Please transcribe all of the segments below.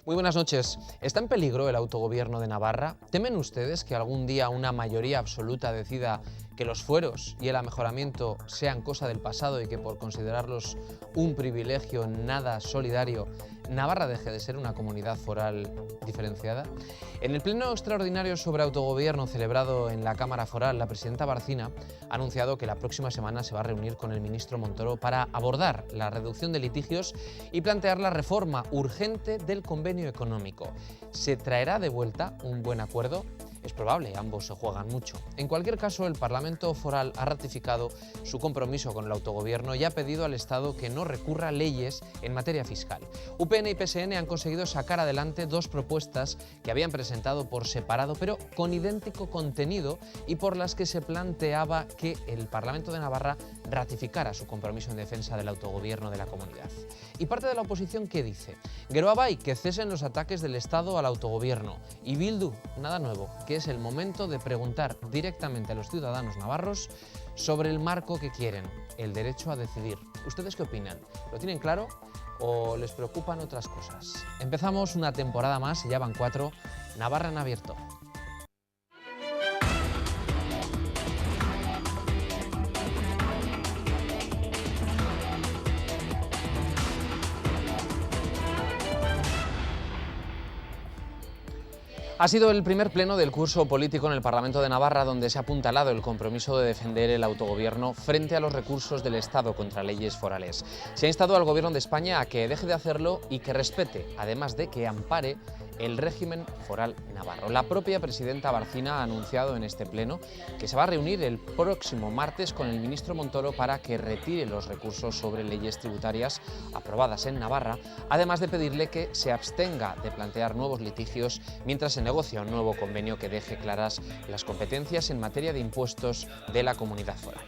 Muy buenas noches. ¿Está en peligro el autogobierno de Navarra? ¿Temen ustedes que algún día una mayoría absoluta decida que los fueros y el amejoramiento sean cosa del pasado y que por considerarlos un privilegio nada solidario, Navarra deje de ser una comunidad foral diferenciada? En el pleno extraordinario sobre autogobierno celebrado en la Cámara Foral, la presidenta Barcina ha anunciado que la próxima semana se va a reunir con el ministro Montoro para abordar la reducción de litigios y plantear la reforma urgente del convenio económico. ¿Se traerá de vuelta un buen acuerdo? Es probable, ambos se juegan mucho. En cualquier caso, el Parlamento Foral ha ratificado su compromiso con el autogobierno y ha pedido al Estado que no recurra leyes en materia fiscal. UPN y PSN han conseguido sacar adelante dos propuestas que habían presentado por separado, pero con idéntico contenido, y por las que se planteaba que el Parlamento de Navarra ratificara su compromiso en defensa del autogobierno de la comunidad. ¿Y parte de la oposición qué dice? Geroa Bai, que cesen los ataques del Estado al autogobierno. Y Bildu, nada nuevo, que es el momento de preguntar directamente a los ciudadanos navarros sobre el marco que quieren, el derecho a decidir. ¿Ustedes qué opinan? ¿Lo tienen claro o les preocupan otras cosas? Empezamos una temporada más, y ya van 4, Navarra en abierto. Ha sido el primer pleno del curso político en el Parlamento de Navarra, donde se ha apuntalado el compromiso de defender el autogobierno frente a los recursos del Estado contra leyes forales. Se ha instado al Gobierno de España a que deje de hacerlo y que respete, además de que ampare, el régimen foral navarro. La propia presidenta Barcina ha anunciado en este pleno que se va a reunir el próximo martes con el ministro Montoro para que retire los recursos sobre leyes tributarias aprobadas en Navarra, además de pedirle que se abstenga de plantear nuevos litigios mientras se negocia un nuevo convenio que deje claras las competencias en materia de impuestos de la comunidad foral.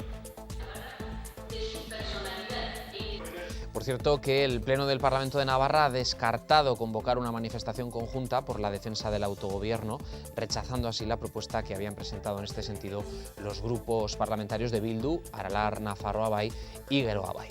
Por cierto, que el Pleno del Parlamento de Navarra ha descartado convocar una manifestación conjunta por la defensa del autogobierno, rechazando así la propuesta que habían presentado en este sentido los grupos parlamentarios de Bildu, Aralar, Nafarroa Bai y Geroa Bai.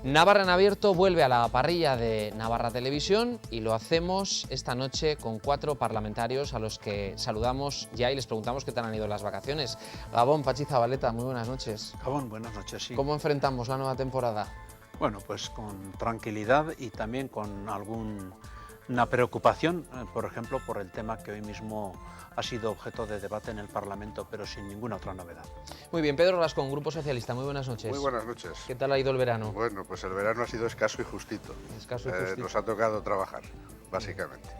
Navarra en abierto vuelve a la parrilla de Navarra Televisión y lo hacemos esta noche con 4 parlamentarios a los que saludamos ya y les preguntamos qué tal han ido las vacaciones. Gabón, Patxi Zabaleta, muy buenas noches. Gabón, buenas noches, sí. ¿Cómo enfrentamos la nueva temporada? Bueno, pues con tranquilidad y también con alguna preocupación, por ejemplo, por el tema que hoy mismo ha sido objeto de debate en el Parlamento, pero sin ninguna otra novedad. Muy bien, Pedro Rascón, Grupo Socialista, muy buenas noches. Muy buenas noches. ¿Qué tal ha ido el verano? Bueno, pues el verano ha sido escaso y justito. Escaso y justito. Nos ha tocado trabajar, básicamente.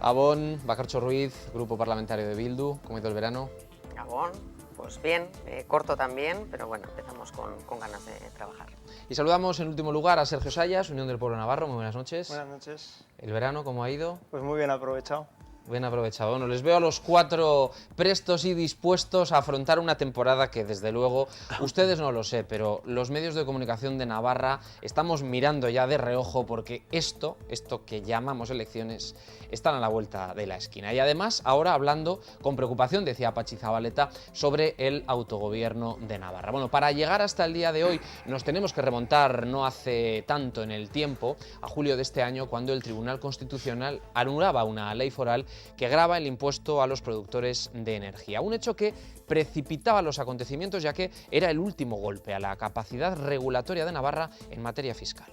Gabón, Bakartxo Ruiz, Grupo Parlamentario de Bildu, ¿cómo ha ido el verano? Gabón, pues bien, corto también, pero bueno, empezamos con ganas de trabajar. Y saludamos en último lugar a Sergio Sayas, Unión del Pueblo Navarro, muy buenas noches. Buenas noches. ¿El verano cómo ha ido? Pues muy bien aprovechado. Bien aprovechado. Bueno, les veo a los 4 prestos y dispuestos a afrontar una temporada que, desde luego, ustedes no lo sé, pero los medios de comunicación de Navarra estamos mirando ya de reojo porque esto que llamamos elecciones están a la vuelta de la esquina. Y además, ahora hablando con preocupación, decía Patxi Zabaleta, sobre el autogobierno de Navarra. Bueno, para llegar hasta el día de hoy nos tenemos que remontar no hace tanto en el tiempo, a julio de este año, cuando el Tribunal Constitucional anulaba una ley foral que grava el impuesto a los productores de energía. Un hecho que precipitaba los acontecimientos, ya que era el último golpe a la capacidad regulatoria de Navarra en materia fiscal.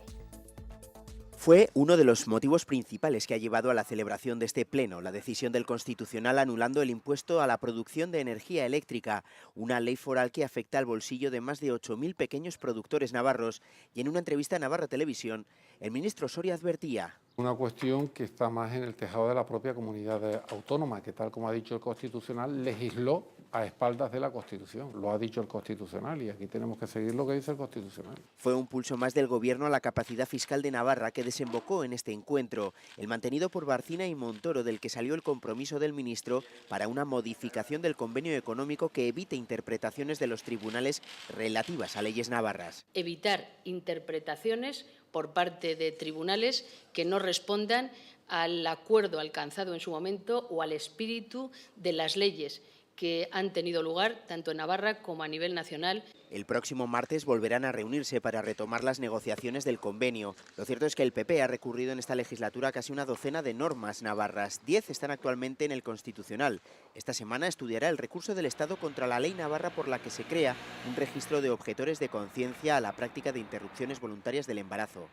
Fue uno de los motivos principales que ha llevado a la celebración de este pleno, la decisión del Constitucional anulando el impuesto a la producción de energía eléctrica, una ley foral que afecta al bolsillo de más de 8.000 pequeños productores navarros, y en una entrevista a Navarra Televisión, el ministro Soria advertía: una cuestión que está más en el tejado de la propia comunidad autónoma, que tal como ha dicho el Constitucional, legisló a espaldas de la Constitución. Lo ha dicho el Constitucional y aquí tenemos que seguir lo que dice el Constitucional. Fue un pulso más del Gobierno a la capacidad fiscal de Navarra que desembocó en este encuentro, el mantenido por Barcina y Montoro, del que salió el compromiso del ministro para una modificación del convenio económico que evite interpretaciones de los tribunales relativas a leyes navarras. Evitar interpretaciones por parte de tribunales que no respondan al acuerdo alcanzado en su momento o al espíritu de las leyes que han tenido lugar tanto en Navarra como a nivel nacional. El próximo martes volverán a reunirse para retomar las negociaciones del convenio. Lo cierto es que el PP ha recurrido en esta legislatura casi una docena de normas navarras. 10 están actualmente en el Constitucional. Esta semana estudiará el recurso del Estado contra la ley navarra por la que se crea un registro de objetores de conciencia a la práctica de interrupciones voluntarias del embarazo.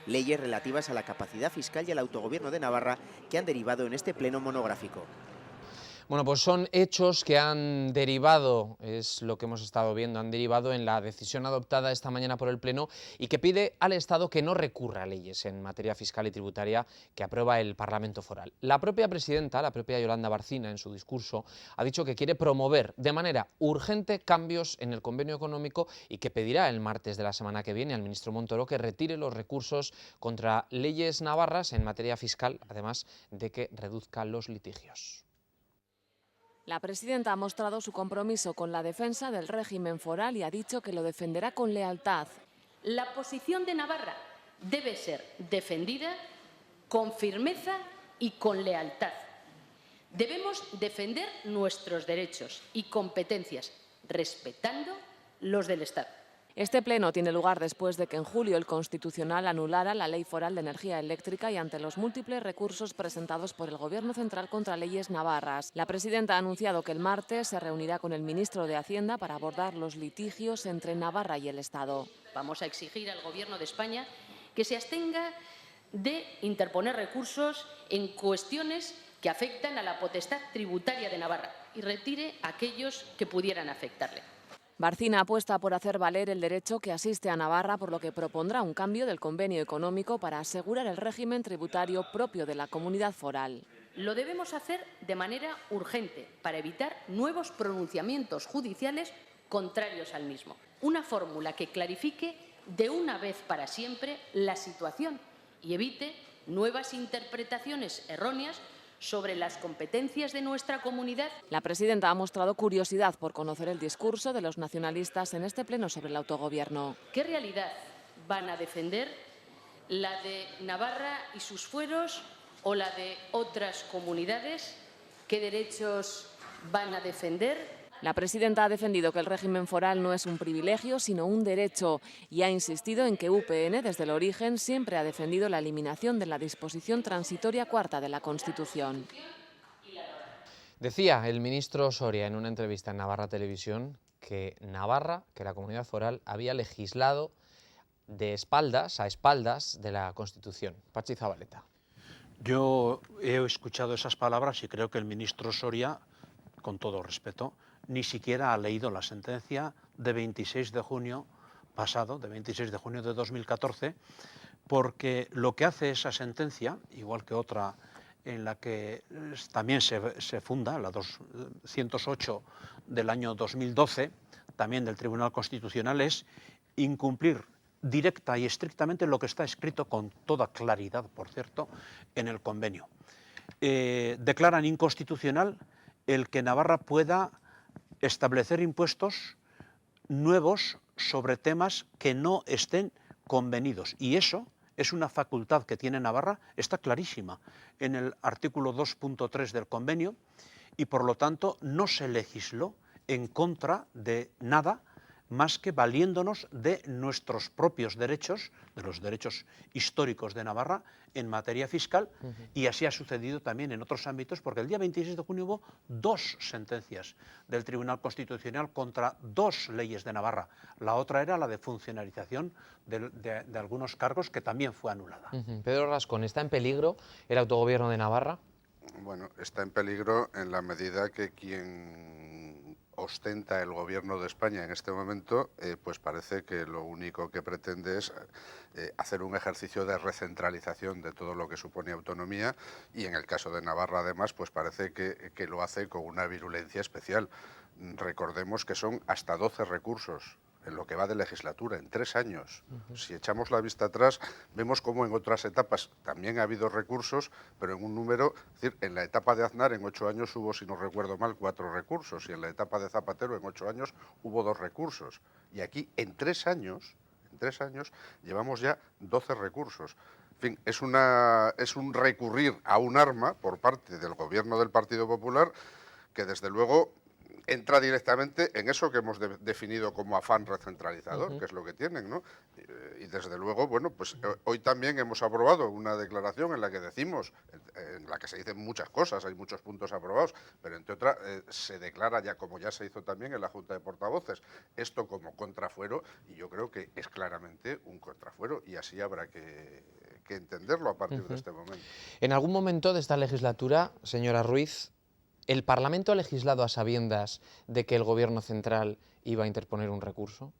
Leyes relativas a la capacidad fiscal y al autogobierno de Navarra que han derivado en este pleno monográfico. Bueno, pues son hechos que han derivado, es lo que hemos estado viendo, han derivado en la decisión adoptada esta mañana por el Pleno y que pide al Estado que no recurra a leyes en materia fiscal y tributaria que aprueba el Parlamento Foral. La propia presidenta, la propia Yolanda Barcina, en su discurso, ha dicho que quiere promover de manera urgente cambios en el convenio económico y que pedirá el martes de la semana que viene al ministro Montoro que retire los recursos contra leyes navarras en materia fiscal, además de que reduzca los litigios. La presidenta ha mostrado su compromiso con la defensa del régimen foral y ha dicho que lo defenderá con lealtad. La posición de Navarra debe ser defendida con firmeza y con lealtad. Debemos defender nuestros derechos y competencias, respetando los del Estado. Este pleno tiene lugar después de que en julio el Constitucional anulara la Ley Foral de Energía Eléctrica y ante los múltiples recursos presentados por el Gobierno central contra leyes navarras. La presidenta ha anunciado que el martes se reunirá con el ministro de Hacienda para abordar los litigios entre Navarra y el Estado. Vamos a exigir al Gobierno de España que se abstenga de interponer recursos en cuestiones que afectan a la potestad tributaria de Navarra y retire aquellos que pudieran afectarle. Barcina apuesta por hacer valer el derecho que asiste a Navarra, por lo que propondrá un cambio del convenio económico para asegurar el régimen tributario propio de la comunidad foral. Lo debemos hacer de manera urgente para evitar nuevos pronunciamientos judiciales contrarios al mismo. Una fórmula que clarifique de una vez para siempre la situación y evite nuevas interpretaciones erróneas sobre las competencias de nuestra comunidad. La presidenta ha mostrado curiosidad por conocer el discurso de los nacionalistas en este pleno sobre el autogobierno. ¿Qué realidad van a defender? ¿La de Navarra y sus fueros o la de otras comunidades? ¿Qué derechos van a defender? La presidenta ha defendido que el régimen foral no es un privilegio, sino un derecho, y ha insistido en que UPN, desde el origen, siempre ha defendido la eliminación de la disposición transitoria cuarta de la Constitución. Decía el ministro Soria en una entrevista en Navarra Televisión que Navarra, que la comunidad foral, había legislado de espaldas a espaldas de la Constitución. Pachi Zabaleta. Yo he escuchado esas palabras y creo que el ministro Soria, con todo respeto, ni siquiera ha leído la sentencia de 26 de junio pasado, de 26 de junio de 2014, porque lo que hace esa sentencia, igual que otra en la que también se funda, la 208 del año 2012, también del Tribunal Constitucional, es incumplir directa y estrictamente lo que está escrito con toda claridad, por cierto, en el convenio. Declaran inconstitucional el que Navarra pueda establecer impuestos nuevos sobre temas que no estén convenidos. Y eso es una facultad que tiene Navarra, está clarísima en el artículo 2.3 del convenio, y por lo tanto no se legisló en contra de nada más que valiéndonos de nuestros propios derechos, de los derechos históricos de Navarra en materia fiscal, y así ha sucedido también en otros ámbitos, porque el día 26 de junio hubo 2 sentencias del Tribunal Constitucional contra 2 leyes de Navarra. La otra era la de funcionarización de algunos cargos, que también fue anulada. Pedro Rascón, ¿está en peligro el autogobierno de Navarra? Bueno, está en peligro en la medida que quien ostenta el gobierno de España en este momento, pues parece que lo único que pretende es hacer un ejercicio de recentralización de todo lo que supone autonomía, y en el caso de Navarra además pues parece que lo hace con una virulencia especial. Recordemos que son hasta 12 recursos en lo que va de legislatura, en 3 años. Si echamos la vista atrás, vemos cómo en otras etapas también ha habido recursos, pero en un número, es decir, en la etapa de Aznar en 8 años hubo, si no recuerdo mal, 4 recursos, y en la etapa de Zapatero en 8 años hubo 2 recursos. Y aquí en 3 años llevamos ya 12 recursos. En fin, es un recurrir a un arma por parte del gobierno del Partido Popular que desde luego entra directamente en eso que hemos definido como afán recentralizador, que es lo que tienen, ¿no? Y desde luego, bueno, pues hoy también hemos aprobado una declaración en la que decimos, en la que se dicen muchas cosas, hay muchos puntos aprobados, pero entre otras se declara ya, como ya se hizo también en la Junta de Portavoces, esto como contrafuero, y yo creo que es claramente un contrafuero, y así habrá que entenderlo a partir de este momento. En algún momento de esta legislatura, señora Ruiz, ¿el Parlamento ha legislado a sabiendas de que el Gobierno central iba a interponer un recurso?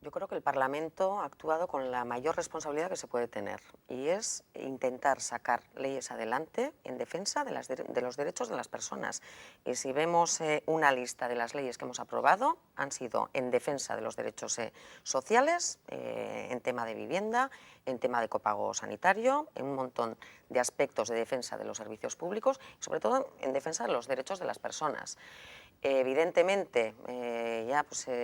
Yo creo que el Parlamento ha actuado con la mayor responsabilidad que se puede tener, y es intentar sacar leyes adelante en defensa de los derechos de las personas. Y si vemos una lista de las leyes que hemos aprobado, han sido en defensa de los derechos sociales, en tema de vivienda, en tema de copago sanitario, en un montón de aspectos de defensa de los servicios públicos y sobre todo en defensa de los derechos de las personas. Evidentemente,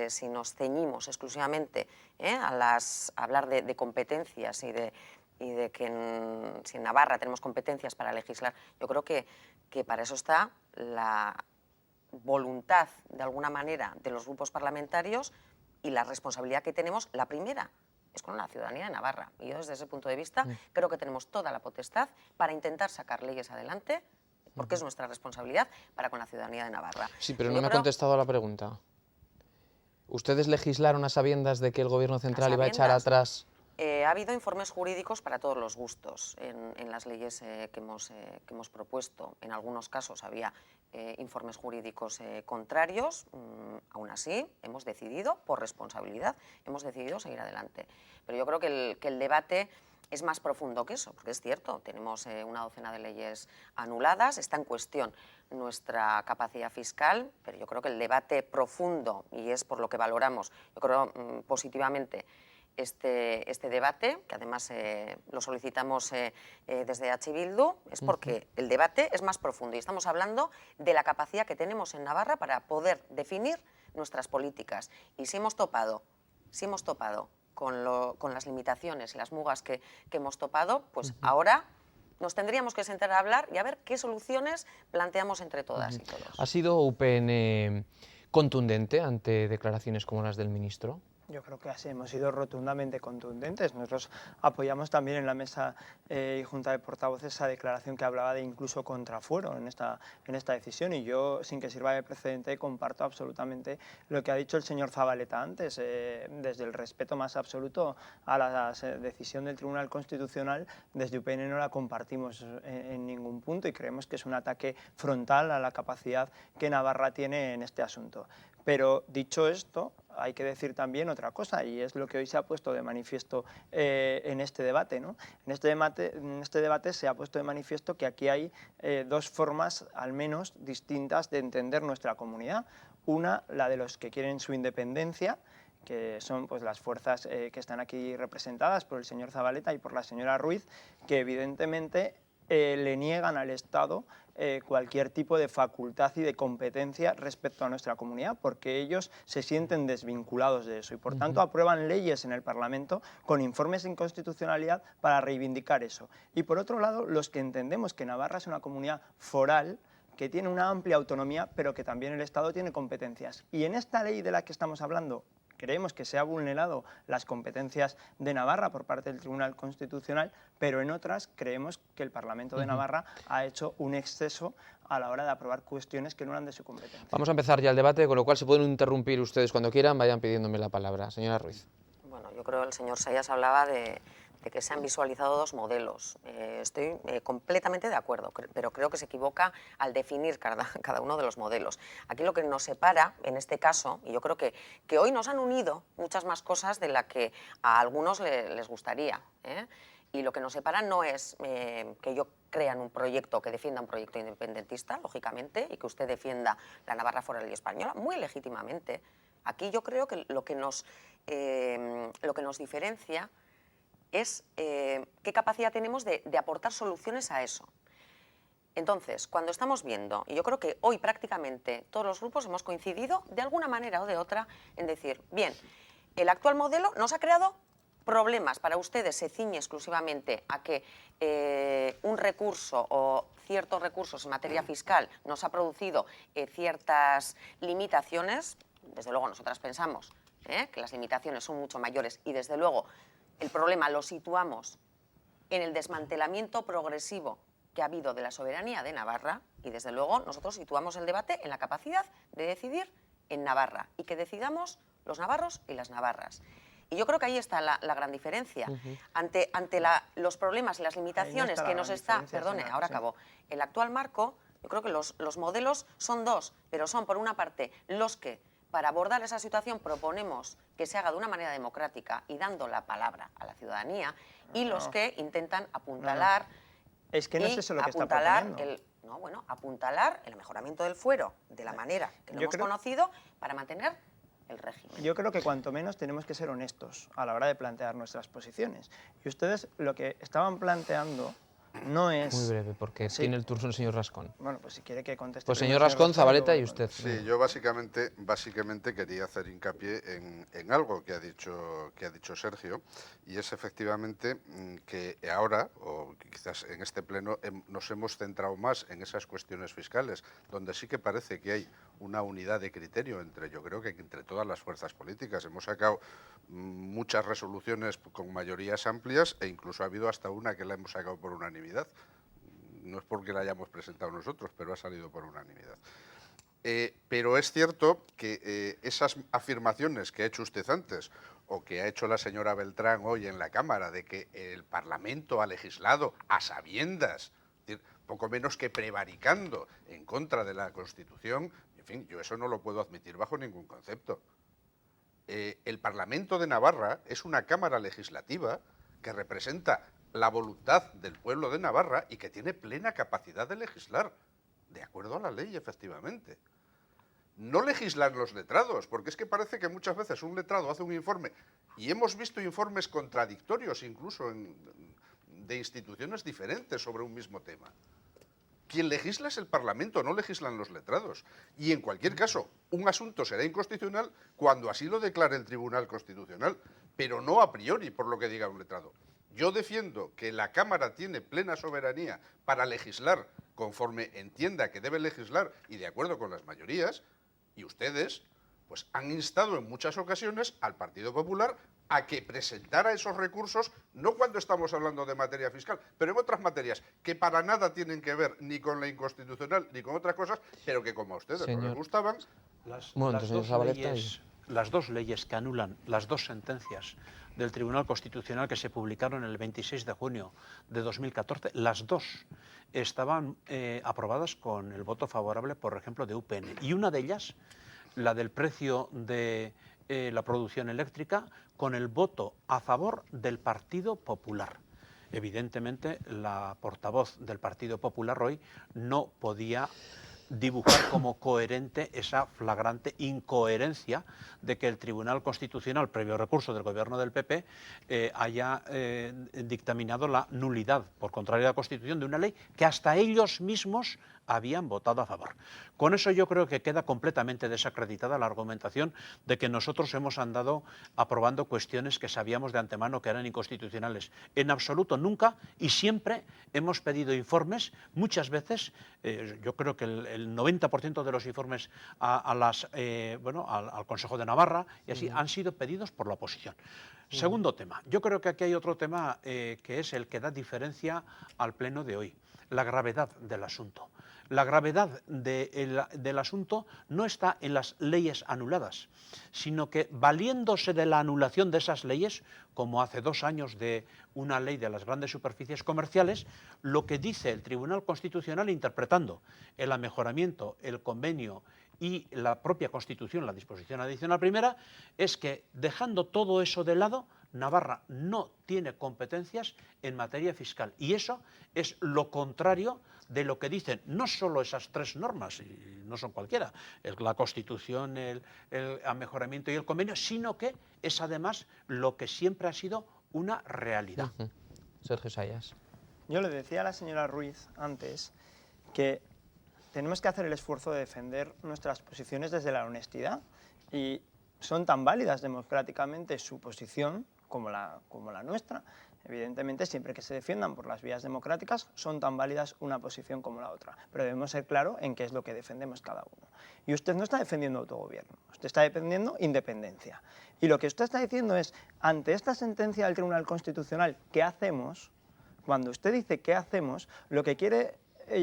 si nos ceñimos exclusivamente a hablar de competencias y de que si en Navarra tenemos competencias para legislar, yo creo que para eso está la voluntad, de alguna manera, de los grupos parlamentarios y la responsabilidad que tenemos, la primera, es con la ciudadanía de Navarra. Y yo desde ese punto de vista creo que tenemos toda la potestad para intentar sacar leyes adelante, porque es nuestra responsabilidad para con la ciudadanía de Navarra. Sí, pero no me ha contestado a la pregunta. ¿Ustedes legislaron a sabiendas de que el Gobierno central iba a echar atrás? Ha habido informes jurídicos para todos los gustos en las leyes que hemos propuesto. En algunos casos había informes jurídicos contrarios. Aún así, hemos decidido, por responsabilidad, seguir adelante. Pero yo creo que el debate es más profundo que eso, porque es cierto, tenemos una docena de leyes anuladas, está en cuestión nuestra capacidad fiscal, pero yo creo que el debate profundo, y es por lo que valoramos, yo creo positivamente, este debate, que además lo solicitamos desde H. Bildu, es porque el debate es más profundo y estamos hablando de la capacidad que tenemos en Navarra para poder definir nuestras políticas. Y si hemos topado con las limitaciones y las mugas que hemos topado, pues ahora nos tendríamos que sentar a hablar y a ver qué soluciones planteamos entre todas y todos. ¿Ha sido UPN contundente ante declaraciones como las del ministro? Yo creo que así hemos sido rotundamente contundentes. Nosotros apoyamos también en la mesa y Junta de Portavoces esa declaración que hablaba de incluso contrafuero en esta decisión, y yo, sin que sirva de precedente, comparto absolutamente lo que ha dicho el señor Zabaleta antes. Desde el respeto más absoluto a la decisión del Tribunal Constitucional, desde UPN no la compartimos en ningún punto y creemos que es un ataque frontal a la capacidad que Navarra tiene en este asunto. Pero dicho esto, hay que decir también otra cosa, y es lo que hoy se ha puesto de manifiesto en este debate, ¿no? En este debate se ha puesto de manifiesto que aquí hay dos formas, al menos, distintas de entender nuestra comunidad. Una, la de los que quieren su independencia, que son pues las fuerzas que están aquí representadas por el señor Zabaleta y por la señora Ruiz, que evidentemente le niegan al Estado cualquier tipo de facultad y de competencia respecto a nuestra comunidad, porque ellos se sienten desvinculados de eso y por tanto aprueban leyes en el Parlamento con informes de inconstitucionalidad para reivindicar eso. Y por otro lado, los que entendemos que Navarra es una comunidad foral, que tiene una amplia autonomía, pero que también el Estado tiene competencias. Y en esta ley de la que estamos hablando, creemos que se ha vulnerado las competencias de Navarra por parte del Tribunal Constitucional, pero en otras creemos que el Parlamento de Navarra ha hecho un exceso a la hora de aprobar cuestiones que no eran de su competencia. Vamos a empezar ya el debate, con lo cual se pueden interrumpir ustedes cuando quieran, vayan pidiéndome la palabra. Señora Ruiz. Bueno, yo creo que el señor Sayas hablaba de que se han visualizado dos modelos. Estoy completamente de acuerdo, pero creo que se equivoca al definir cada uno de los modelos. Aquí lo que nos separa, en este caso, y yo creo que hoy nos han unido muchas más cosas de las que a algunos les gustaría, y lo que nos separa no es que yo crea un proyecto, que defienda un proyecto independentista, lógicamente, y que usted defienda la Navarra foral y española, muy legítimamente. Aquí yo creo que lo que nos diferencia es qué capacidad tenemos de aportar soluciones a eso. Entonces, cuando estamos viendo, y yo creo que hoy prácticamente todos los grupos hemos coincidido de alguna manera o de otra en decir, bien, el actual modelo nos ha creado problemas. Para ustedes se ciñe exclusivamente a que un recurso o ciertos recursos en materia fiscal nos ha producido ciertas limitaciones. Desde luego nosotras pensamos que las limitaciones son mucho mayores y desde luego el problema lo situamos en el desmantelamiento progresivo que ha habido de la soberanía de Navarra y desde luego nosotros situamos el debate en la capacidad de decidir en Navarra y que decidamos los navarros y las navarras. Y yo creo que ahí está la gran diferencia. Ante los problemas y las limitaciones que nos está... Perdone, ahora acabo. El actual marco, yo creo que los modelos son dos, pero son por una parte los que para abordar esa situación proponemos que se haga de una manera democrática y dando la palabra a la ciudadanía y los que intentan apuntalar... Es que no es eso lo que está proponiendo. Apuntalar el mejoramiento del fuero de la manera que lo hemos conocido para mantener el régimen. Yo creo que cuanto menos tenemos que ser honestos a la hora de plantear nuestras posiciones. Y ustedes lo que estaban planteando no es... Muy breve, porque tiene el turno el señor Rascón. Bueno, pues si quiere que conteste... Pues señor Rascón, Zabaleta y usted. Sí, yo básicamente quería hacer hincapié en algo que ha dicho Sergio, y es efectivamente que ahora, o quizás en este pleno, nos hemos centrado más en esas cuestiones fiscales, donde sí que parece que hay una unidad de criterio yo creo que entre todas las fuerzas políticas. Hemos sacado muchas resoluciones con mayorías amplias e incluso ha habido hasta una que la hemos sacado por unanimidad. No es porque la hayamos presentado nosotros, pero ha salido por unanimidad. Pero es cierto que esas afirmaciones que ha hecho usted antes o que ha hecho la señora Beltrán hoy en la Cámara de que el Parlamento ha legislado a sabiendas, es decir, poco menos que prevaricando en contra de la Constitución, en fin, yo eso no lo puedo admitir bajo ningún concepto. El Parlamento de Navarra es una Cámara legislativa que representa la voluntad del pueblo de Navarra y que tiene plena capacidad de legislar, de acuerdo a la ley, efectivamente. No legislan los letrados, porque es que parece que muchas veces un letrado hace un informe, y hemos visto informes contradictorios incluso de instituciones diferentes sobre un mismo tema. Quien legisla es el Parlamento, no legislan los letrados. Y en cualquier caso, un asunto será inconstitucional cuando así lo declare el Tribunal Constitucional, pero no a priori por lo que diga un letrado. Yo defiendo que la Cámara tiene plena soberanía para legislar conforme entienda que debe legislar y de acuerdo con las mayorías, y ustedes pues han instado en muchas ocasiones al Partido Popular a que presentara esos recursos, no cuando estamos hablando de materia fiscal, pero en otras materias que para nada tienen que ver ni con la inconstitucional ni con otras cosas, pero que como a ustedes no les gustaban... Las dos leyes que anulan las dos sentencias del Tribunal Constitucional que se publicaron el 26 de junio de 2014, las dos estaban aprobadas con el voto favorable, por ejemplo, de UPN. Y una de ellas, la del precio de la producción eléctrica, con el voto a favor del Partido Popular. Evidentemente, la portavoz del Partido Popular hoy no podía dibujar como coherente esa flagrante incoherencia de que el Tribunal Constitucional, previo recurso del gobierno del PP, haya dictaminado la nulidad por contrario a la Constitución de una ley que hasta ellos mismos habían votado a favor. Con eso yo creo que queda completamente desacreditada la argumentación de que nosotros hemos andado aprobando cuestiones que sabíamos de antemano que eran inconstitucionales. En absoluto, nunca, y siempre hemos pedido informes, muchas veces, yo creo que el 90% de los informes al Consejo de Navarra y así han sido pedidos por la oposición. Segundo tema, yo creo que aquí hay otro tema que es el que da diferencia al pleno de hoy, la gravedad del asunto. La gravedad del asunto no está en las leyes anuladas, sino que valiéndose de la anulación de esas leyes, como hace 2 años de una ley de las grandes superficies comerciales, lo que dice el Tribunal Constitucional interpretando el amejoramiento, el convenio y la propia Constitución, la disposición adicional primera, es que dejando todo eso de lado, Navarra no tiene competencias en materia fiscal. Y eso es lo contrario de lo que dicen no solo esas 3 normas, y no son cualquiera, la Constitución, el amejoramiento y el convenio, sino que es además lo que siempre ha sido una realidad. Sergio Sayas. Yo le decía a la señora Ruiz antes que tenemos que hacer el esfuerzo de defender nuestras posiciones desde la honestidad y son tan válidas democráticamente su posición como la nuestra, Evidentemente, siempre que se defiendan por las vías democráticas, son tan válidas una posición como la otra, pero debemos ser claros en qué es lo que defendemos cada uno. Y usted no está defendiendo autogobierno, usted está defendiendo independencia. Y lo que usted está diciendo es, ante esta sentencia del Tribunal Constitucional, ¿qué hacemos? Cuando usted dice ¿qué hacemos?, lo que quiere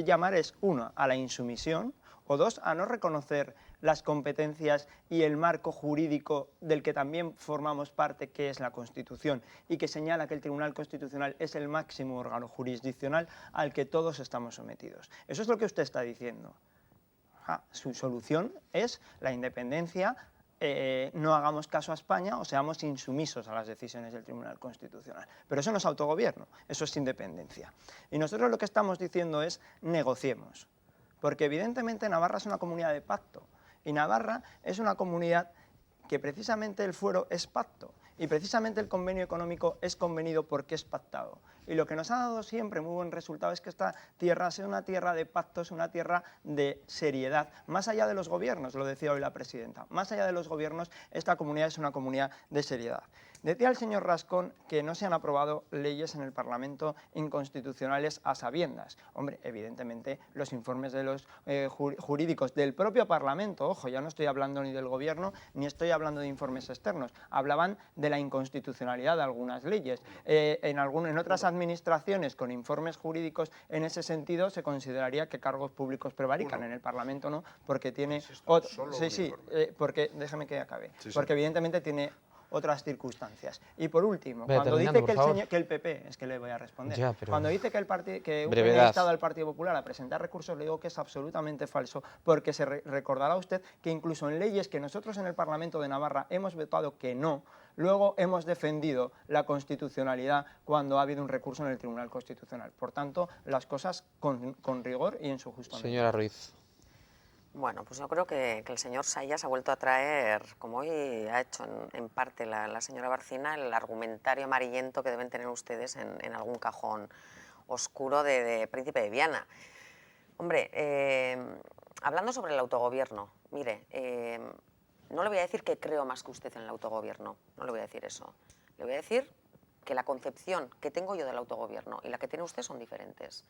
llamar es, uno, a la insumisión, o dos, a no reconocer las competencias y el marco jurídico del que también formamos parte, que es la Constitución, y que señala que el Tribunal Constitucional es el máximo órgano jurisdiccional al que todos estamos sometidos. Eso es lo que usted está diciendo. Su solución es la independencia, no hagamos caso a España o seamos insumisos a las decisiones del Tribunal Constitucional. Pero eso no es autogobierno, eso es independencia. Y nosotros lo que estamos diciendo es negociemos. Porque evidentemente Navarra es una comunidad de pacto y Navarra es una comunidad que precisamente el fuero es pacto y precisamente el convenio económico es convenido porque es pactado. Y lo que nos ha dado siempre muy buen resultado es que esta tierra sea una tierra de pactos, una tierra de seriedad, más allá de los gobiernos, lo decía hoy la presidenta, más allá de los gobiernos, esta comunidad es una comunidad de seriedad. Decía el señor Rascón que no se han aprobado leyes en el Parlamento inconstitucionales a sabiendas. Hombre, evidentemente los informes de los jurídicos del propio Parlamento, ojo, ya no estoy hablando ni del Gobierno ni estoy hablando de informes externos, hablaban de la inconstitucionalidad de algunas leyes. En otras administraciones con informes jurídicos en ese sentido se consideraría que cargos públicos prevarican. En el Parlamento no, porque tiene... porque déjame que acabe. Porque evidentemente tiene otras circunstancias. Y por último, cuando dice que el PP, es que le voy a responder, cuando dice que ha estado al Partido Popular a presentar recursos, le digo que es absolutamente falso, porque se recordará usted que incluso en leyes que nosotros en el Parlamento de Navarra hemos votado que no, luego hemos defendido la constitucionalidad cuando ha habido un recurso en el Tribunal Constitucional. Por tanto, las cosas con rigor y en su justo medida. Señora Ruiz. Bueno, pues yo creo que el señor Sayas ha vuelto a traer, como hoy ha hecho en parte la señora Barcina, el argumentario amarillento que deben tener ustedes en algún cajón oscuro de Príncipe de Viana. Hombre, hablando sobre el autogobierno, mire, no le voy a decir que creo más que usted en el autogobierno, no le voy a decir eso. Le voy a decir que la concepción que tengo yo del autogobierno y la que tiene usted son diferentes.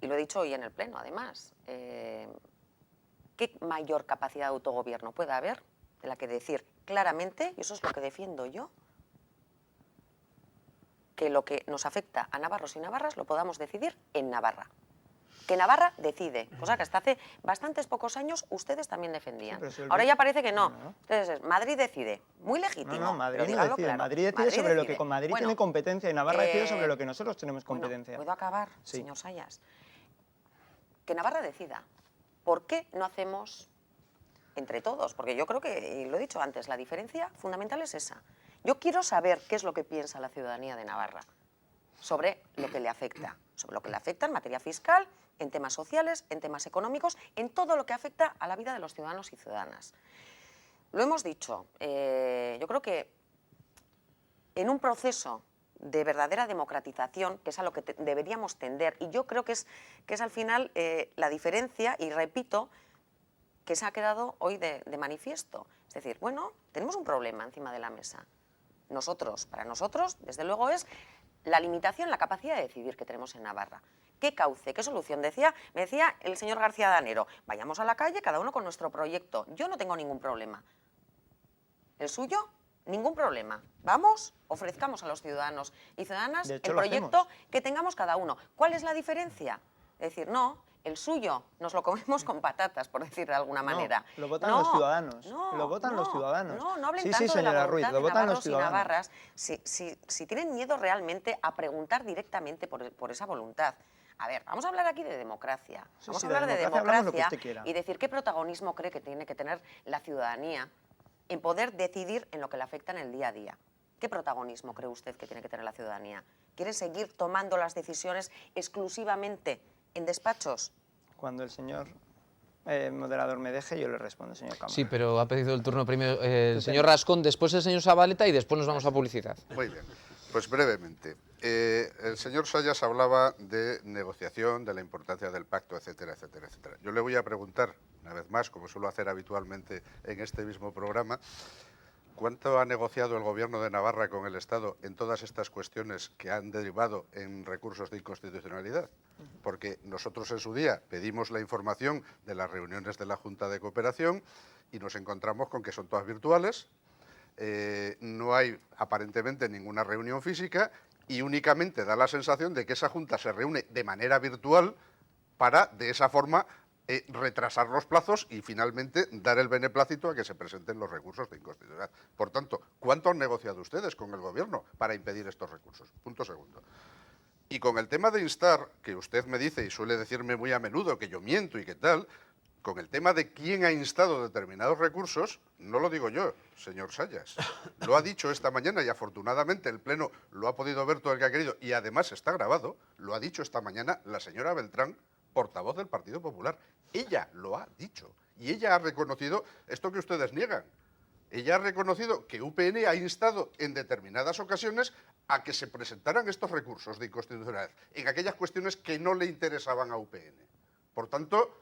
Y lo he dicho hoy en el Pleno, además. ¿Qué mayor capacidad de autogobierno puede haber de la que decir claramente, y eso es lo que defiendo yo, que lo que nos afecta a navarros y navarras lo podamos decidir en Navarra? Que Navarra decide, cosa que hasta hace bastantes pocos años ustedes también defendían. Sí, ahora ya parece que no. Entonces, Madrid decide, muy legítimo. No, Madrid no decide. Claro. Madrid decide sobre lo que Madrid tiene competencia y Navarra decide sobre lo que nosotros tenemos competencia. ¿Puedo acabar, señor Sayas? Que Navarra decida. ¿Por qué no hacemos entre todos? Porque yo creo que, y lo he dicho antes, la diferencia fundamental es esa. Yo quiero saber qué es lo que piensa la ciudadanía de Navarra sobre lo que le afecta. Sobre lo que le afecta en materia fiscal, en temas sociales, en temas económicos, en todo lo que afecta a la vida de los ciudadanos y ciudadanas. Lo hemos dicho, yo creo que en un proceso de verdadera democratización, que es a lo que deberíamos tender, y yo creo que es al final la diferencia, y repito, que se ha quedado hoy de manifiesto. Es decir, bueno, tenemos un problema encima de la mesa. Para nosotros, desde luego, es la limitación, la capacidad de decidir que tenemos en Navarra. ¿Qué cauce, qué solución? Me decía el señor García Danero, vayamos a la calle, cada uno con nuestro proyecto. Yo no tengo ningún problema. ¿El suyo? Ningún problema. Vamos, ofrezcamos a los ciudadanos y ciudadanas el proyecto que tengamos cada uno. ¿Cuál es la diferencia? Es decir, no, el suyo nos lo comemos con patatas, por decir de alguna manera. Lo votan los ciudadanos. Lo votan los ciudadanos. No hablen tanto de la voluntad de navarros y navarras. Si tienen miedo realmente a preguntar directamente por esa voluntad. A ver, vamos a hablar aquí de democracia. Vamos a hablar de democracia y decir qué protagonismo cree que tiene que tener la ciudadanía en poder decidir en lo que le afecta en el día a día. ¿Qué protagonismo cree usted que tiene que tener la ciudadanía? ¿Quiere seguir tomando las decisiones exclusivamente en despachos? Cuando el señor moderador me deje, yo le respondo, señor Cámara. Sí, pero ha pedido el turno primero el señor Rascón, después el señor Zabaleta y después nos vamos a publicidad. Muy bien, pues brevemente. El señor Sayas hablaba de negociación, de la importancia del pacto, etcétera, etcétera, etcétera. Yo le voy a preguntar, una vez más, como suelo hacer habitualmente en este mismo programa, ¿Cuánto ha negociado el Gobierno de Navarra con el Estado en todas estas cuestiones que han derivado en recursos de inconstitucionalidad? Porque nosotros en su día pedimos la información de las reuniones de la Junta de Cooperación y nos encontramos con que son todas virtuales, no hay aparentemente ninguna reunión física y únicamente da la sensación de que esa Junta se reúne de manera virtual para, de esa forma, retrasar los plazos y finalmente dar el beneplácito a que se presenten los recursos de inconstitucionalidad. Por tanto, ¿cuánto han negociado ustedes con el Gobierno para impedir estos recursos? Punto segundo. Y con el tema de instar, que usted me dice y suele decirme muy a menudo que yo miento y que tal, con el tema de quién ha instado determinados recursos, no lo digo yo, señor Sayas. Lo ha dicho esta mañana y afortunadamente el Pleno lo ha podido ver todo el que ha querido y además está grabado, lo ha dicho esta mañana la señora Beltrán, portavoz del Partido Popular. Ella lo ha dicho y ella ha reconocido esto que ustedes niegan. Ella ha reconocido que UPN ha instado en determinadas ocasiones a que se presentaran estos recursos de inconstitucionalidad en aquellas cuestiones que no le interesaban a UPN. Por tanto,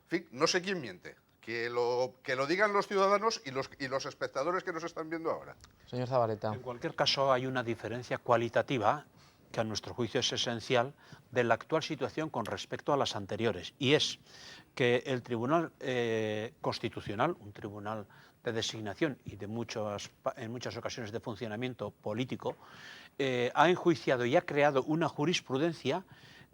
en fin, no sé quién miente. Que lo digan los ciudadanos y los espectadores que nos están viendo ahora. Señor Zabaleta. En cualquier caso, hay una diferencia cualitativa que a nuestro juicio es esencial de la actual situación con respecto a las anteriores, y es que el Tribunal Constitucional, un tribunal de designación y en muchas ocasiones de funcionamiento político, ha enjuiciado y ha creado una jurisprudencia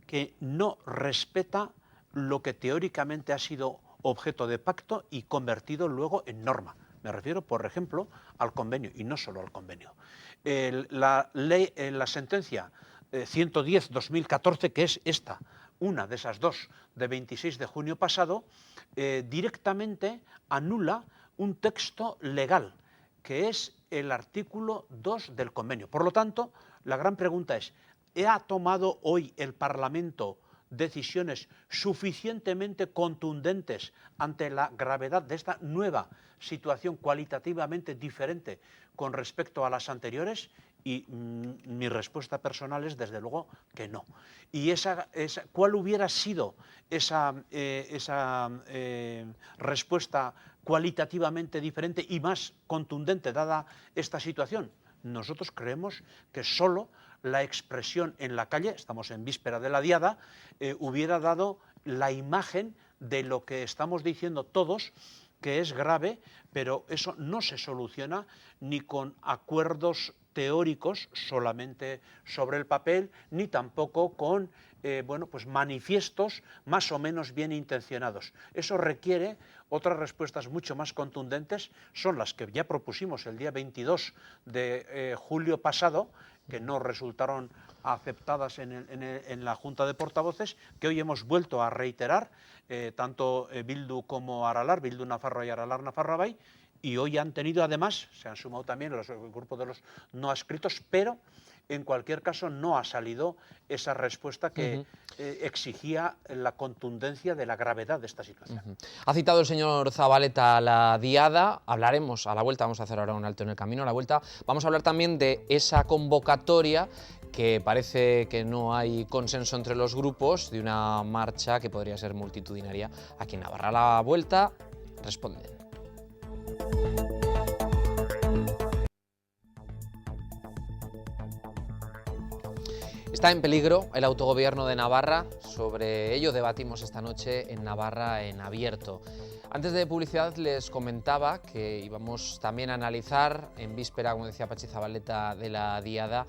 que no respeta lo que teóricamente ha sido objeto de pacto y convertido luego en norma. Me refiero, por ejemplo, al convenio, y no solo al convenio. La sentencia 110-2014, que es esta, una de esas dos, de 26 de junio pasado, directamente anula un texto legal, que es el artículo 2 del convenio. Por lo tanto, la gran pregunta es, ¿ha tomado hoy el Parlamento decisiones suficientemente contundentes ante la gravedad de esta nueva situación cualitativamente diferente con respecto a las anteriores? Y mi respuesta personal es, desde luego, que no. ¿Y cuál hubiera sido esa respuesta cualitativamente diferente y más contundente dada esta situación? Nosotros creemos que solo la expresión en la calle, estamos en víspera de la diada, hubiera dado la imagen de lo que estamos diciendo todos, que es grave, pero eso no se soluciona ni con acuerdos teóricos solamente sobre el papel, ni tampoco con manifiestos más o menos bien intencionados. Eso requiere otras respuestas mucho más contundentes, son las que ya propusimos el día 22 de julio pasado, que no resultaron aceptadas en la Junta de Portavoces, que hoy hemos vuelto a reiterar, tanto Bildu como Aralar, Bildu Nafarroa y Aralar Nafarroa, y hoy han tenido además, se han sumado también el grupo de los no adscritos, pero en cualquier caso no ha salido esa respuesta que exigía la contundencia de la gravedad de esta situación. Ha citado el señor Zabaleta la diada, hablaremos a la vuelta, vamos a hacer ahora un alto en el camino, a la vuelta vamos a hablar también de esa convocatoria que parece que no hay consenso entre los grupos, de una marcha que podría ser multitudinaria aquí en Navarra. A la vuelta responden. Está en peligro el autogobierno de Navarra, sobre ello debatimos esta noche en Navarra en Abierto. Antes de publicidad les comentaba que íbamos también a analizar, en víspera, como decía Patxi Zabaleta, de la diada,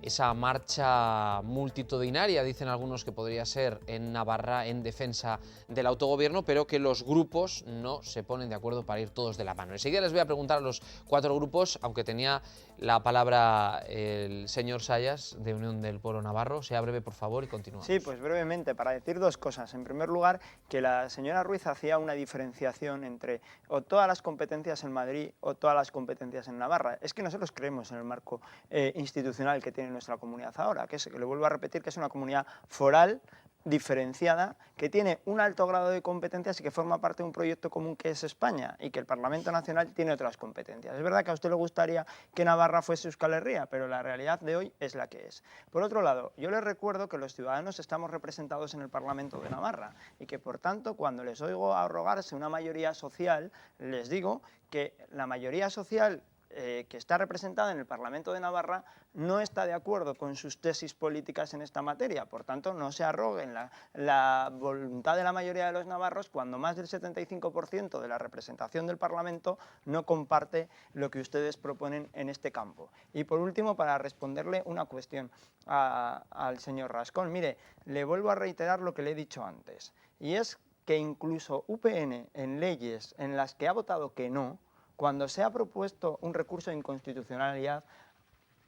esa marcha multitudinaria, dicen algunos que podría ser en Navarra en defensa del autogobierno, pero que los grupos no se ponen de acuerdo para ir todos de la mano. Enseguida les voy a preguntar a los cuatro grupos, aunque tenía la palabra el señor Sayas, de Unión del Pueblo Navarro. Sea breve, por favor, y continuamos. Sí, pues brevemente, para decir dos cosas. En primer lugar, que la señora Ruiz hacía una diferenciación entre o todas las competencias en Madrid o todas las competencias en Navarra. Es que nosotros creemos en el marco institucional que tiene nuestra comunidad ahora, que le vuelvo a repetir que es una comunidad foral, diferenciada, que tiene un alto grado de competencias y que forma parte de un proyecto común que es España, y que el Parlamento Nacional tiene otras competencias. Es verdad que a usted le gustaría que Navarra fuese Euskal Herria, pero la realidad de hoy es la que es. Por otro lado, yo les recuerdo que los ciudadanos estamos representados en el Parlamento de Navarra y que, por tanto, cuando les oigo arrogarse una mayoría social, les digo que la mayoría social que está representada en el Parlamento de Navarra no está de acuerdo con sus tesis políticas en esta materia. Por tanto, no se arroguen la voluntad de la mayoría de los navarros cuando más del 75% de la representación del Parlamento no comparte lo que ustedes proponen en este campo. Y por último, para responderle una cuestión al señor Rascón, mire, le vuelvo a reiterar lo que le he dicho antes, y es que incluso UPN en leyes en las que ha votado que no, cuando se ha propuesto un recurso de inconstitucionalidad,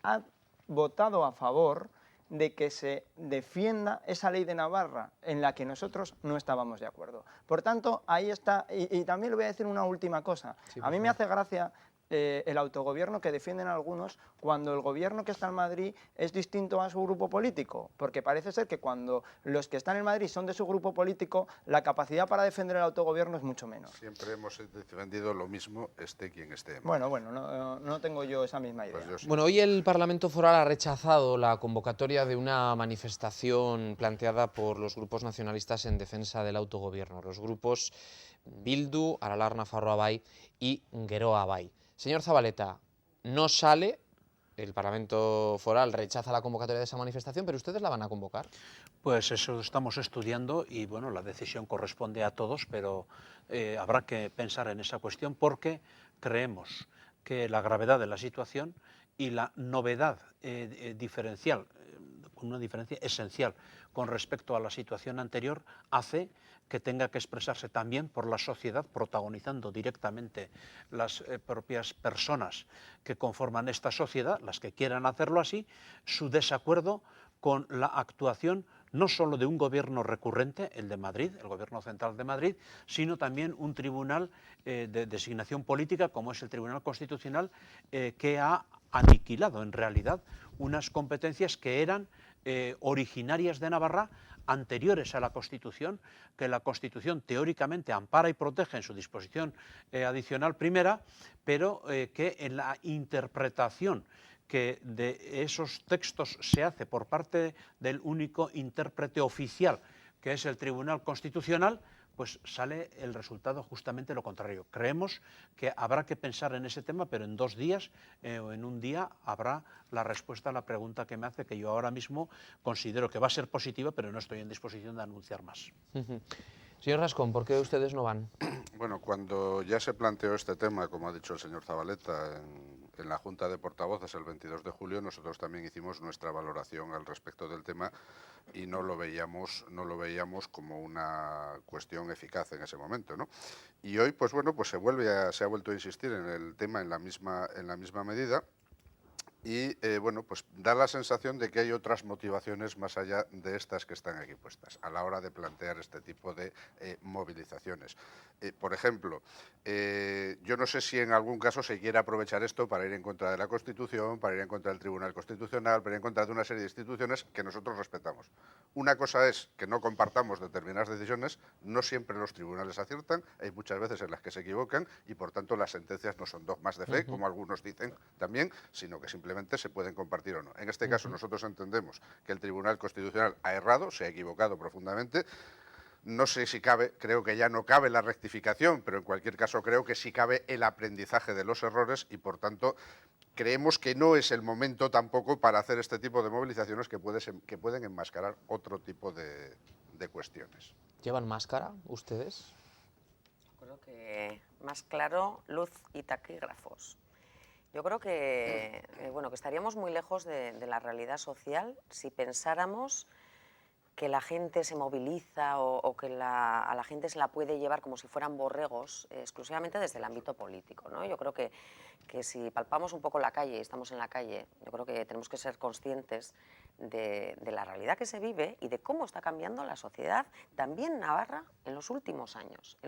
ha votado a favor de que se defienda esa ley de Navarra en la que nosotros no estábamos de acuerdo. Por tanto, ahí está, y también le voy a decir una última cosa. Sí, a mí me hace gracia el autogobierno que defienden algunos cuando el gobierno que está en Madrid es distinto a su grupo político, porque parece ser que cuando los que están en Madrid son de su grupo político, la capacidad para defender el autogobierno es mucho menos. Siempre hemos defendido lo mismo, esté quien esté. Bueno, no tengo yo esa misma idea. Pues yo sí. Bueno, hoy el Parlamento Foral ha rechazado la convocatoria de una manifestación planteada por los grupos nacionalistas en defensa del autogobierno, los grupos Bildu, Aralar Nafarroa Bai y Geroa Bai. Señor Zabaleta, no sale, el Parlamento Foral rechaza la convocatoria de esa manifestación, pero ¿ustedes la van a convocar? Pues eso estamos estudiando y bueno, la decisión corresponde a todos, pero habrá que pensar en esa cuestión porque creemos que la gravedad de la situación y la novedad diferencial, una diferencia esencial con respecto a la situación anterior, hace que tenga que expresarse también por la sociedad, protagonizando directamente las propias personas que conforman esta sociedad, las que quieran hacerlo así, su desacuerdo con la actuación no solo de un gobierno recurrente, el de Madrid, el gobierno central de Madrid, sino también un tribunal de designación política, como es el Tribunal Constitucional, que ha aniquilado en realidad unas competencias que eran originarias de Navarra, anteriores a la Constitución, que la Constitución teóricamente ampara y protege en su disposición adicional primera, pero que en la interpretación que de esos textos se hace por parte del único intérprete oficial, que es el Tribunal Constitucional, pues sale el resultado justamente lo contrario. Creemos que habrá que pensar en ese tema, pero en 2 días o en un día habrá la respuesta a la pregunta que me hace, que yo ahora mismo considero que va a ser positiva, pero no estoy en disposición de anunciar más. Señor Rascón, ¿por qué ustedes no van? Bueno, cuando ya se planteó este tema, como ha dicho el señor Zabaleta, en la Junta de Portavoces el 22 de julio, nosotros también hicimos nuestra valoración al respecto del tema y no lo veíamos como una cuestión eficaz en ese momento, ¿no? Y hoy, pues bueno, pues se ha vuelto a insistir en el tema en la misma medida. Y bueno, pues da la sensación de que hay otras motivaciones más allá de estas que están aquí puestas a la hora de plantear este tipo de movilizaciones. Por ejemplo, yo no sé si en algún caso se quiere aprovechar esto para ir en contra de la Constitución, para ir en contra del Tribunal Constitucional, para ir en contra de una serie de instituciones que nosotros respetamos. Una cosa es que no compartamos determinadas decisiones, no siempre los tribunales aciertan, hay muchas veces en las que se equivocan y por tanto las sentencias no son dogmas de fe, como algunos dicen también, sino que simplemente se pueden compartir o no. En este caso nosotros entendemos que el Tribunal Constitucional ha errado, se ha equivocado profundamente. No sé si cabe, creo que ya no cabe la rectificación, pero en cualquier caso creo que sí cabe el aprendizaje de los errores y por tanto creemos que no es el momento tampoco para hacer este tipo de movilizaciones que pueden enmascarar otro tipo de cuestiones. ¿Llevan máscara ustedes? Creo que más claro, luz y taquígrafos. Yo creo que, bueno, que estaríamos muy lejos de la realidad social si pensáramos que la gente se moviliza o que a la gente se la puede llevar como si fueran borregos exclusivamente desde el ámbito político, ¿no? Yo creo que si palpamos un poco la calle y estamos en la calle, yo creo que tenemos que ser conscientes de la realidad que se vive y de cómo está cambiando la sociedad, también Navarra, en los últimos años.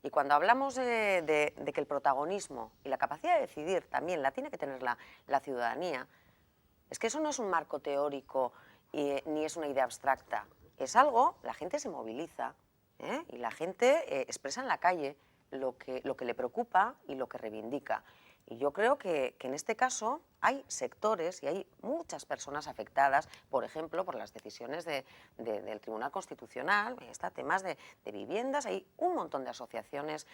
Y cuando hablamos de que el protagonismo y la capacidad de decidir también la tiene que tener la ciudadanía, es que eso no es un marco teórico ni es una idea abstracta. Es algo, la gente se moviliza y la gente expresa en la calle lo que le preocupa y lo que reivindica. Y yo creo que en este caso hay sectores y hay muchas personas afectadas, por ejemplo, por las decisiones del Tribunal Constitucional, temas de viviendas, hay un montón de asociaciones